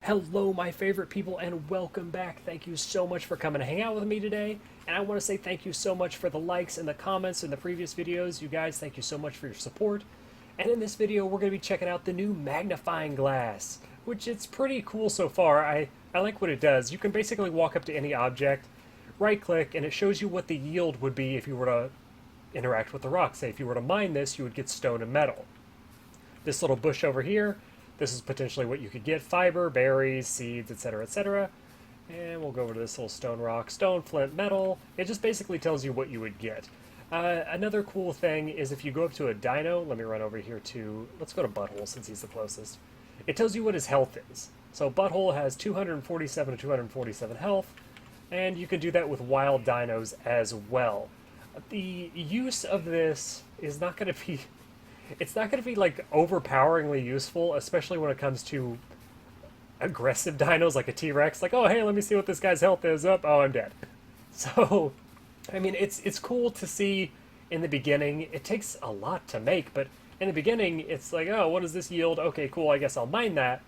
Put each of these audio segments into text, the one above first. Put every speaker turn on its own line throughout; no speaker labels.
Hello, my favorite people, and welcome back. Thank you so much for coming to hang out with me today. And I want to say thank you so much for the likes and the comments in the previous videos. You guys, thank you so much for your support. And in this video, we're going to be checking out the new Magnifying Glass, which it's pretty cool so far. I like what it does. You can basically walk up to any object, right-click, and it shows you what the yield would be if you were to interact with the rock. Say, if you were to mine this, you would get stone and metal. This little bush over here, this is potentially what you could get: fiber, berries, seeds, etc., etc. And we'll go over to this little stone rock, stone, flint, metal. It just basically tells you what you would get. Another cool thing is if you go up to a dino, let me run over here to, let's go to Butthole since he's the closest. It tells you what his health is. So Butthole has 247 to 247 health, and you can do that with wild dinos as well. The use of this is not going to be... It's not going to be, like, overpoweringly useful, especially when it comes to aggressive dinos like a T-Rex. Like, oh, hey, let me see what this guy's health is. Oh, I'm dead. So, I mean, it's cool to see in the beginning. It takes a lot to make, but in the beginning, it's like, oh, what does this yield? Okay, cool, I guess I'll mine that.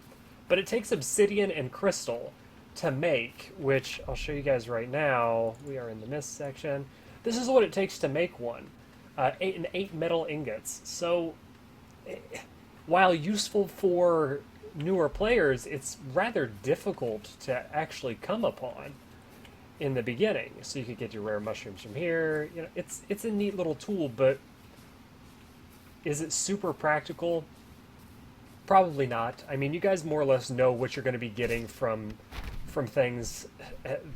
But it takes obsidian and crystal to make, which I'll show you guys right now. We are in the mist section. This is what it takes to make one. 8 metal ingots. So, while useful for newer players, it's rather difficult to actually come upon in the beginning. So you could get your rare mushrooms from here. You know, it's a neat little tool, but is it super practical? Probably not. I mean, you guys more or less know what you're going to be getting from things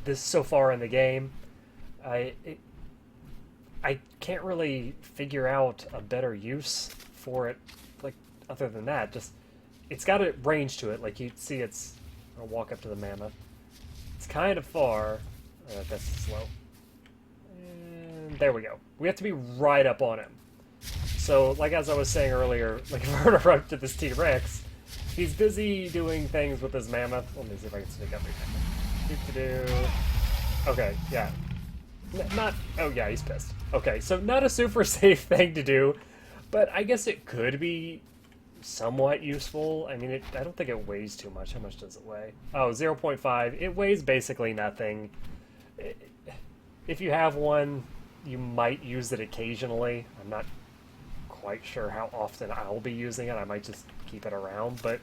this so far in the game. I can't really figure out a better use for it, like, other than that. Just, it's got a range to it. Like, you see, I'll walk up to the mammoth. It's kind of far. That's slow. And there we go. We have to be right up on him. So, like, as I was saying earlier, like, if I were to run up to this T-Rex, he's busy doing things with his mammoth. Let me see if I can sneak up here. Okay, yeah. Oh yeah, he's pissed. Okay, so not a super safe thing to do, but I guess it could be somewhat useful. I mean, I don't think it weighs too much. How much does it weigh? Oh, 0.5. It weighs basically nothing. If you have one, you might use it occasionally. I'm not quite sure how often I'll be using it. I might just keep it around, but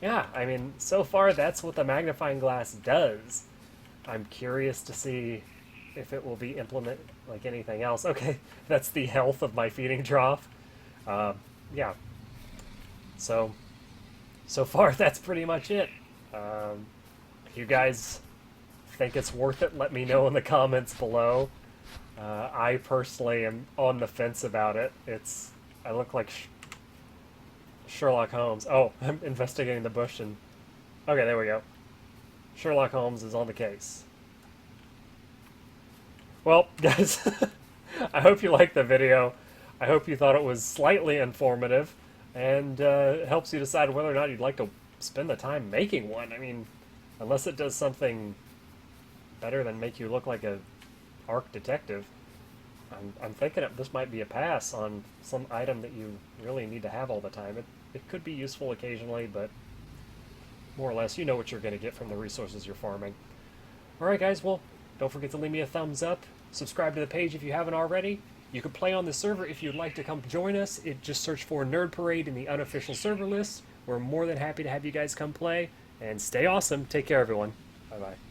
yeah, I mean, so far that's what the magnifying glass does. I'm curious to see if it will be implemented like anything else. Okay, that's the health of my feeding trough. Yeah. So far, that's pretty much it. If you guys think it's worth it, let me know in the comments below. I personally am on the fence about it. I look like Sherlock Holmes. Oh, I'm investigating the bush and... Okay, there we go. Sherlock Holmes is on the case. Well, guys, I hope you liked the video. I hope you thought it was slightly informative, and it helps you decide whether or not you'd like to spend the time making one. I mean, unless it does something better than make you look like a arc detective, I'm thinking this might be a pass on some item that you really need to have all the time. It could be useful occasionally, but more or less, you know what you're going to get from the resources you're farming. Alright guys, well, don't forget to leave me a thumbs up. Subscribe to the page if you haven't already. You can play on the server if you'd like to come join us. Just search for Nerd Parade in the unofficial server list. We're more than happy to have you guys come play. And stay awesome. Take care, everyone. Bye-bye.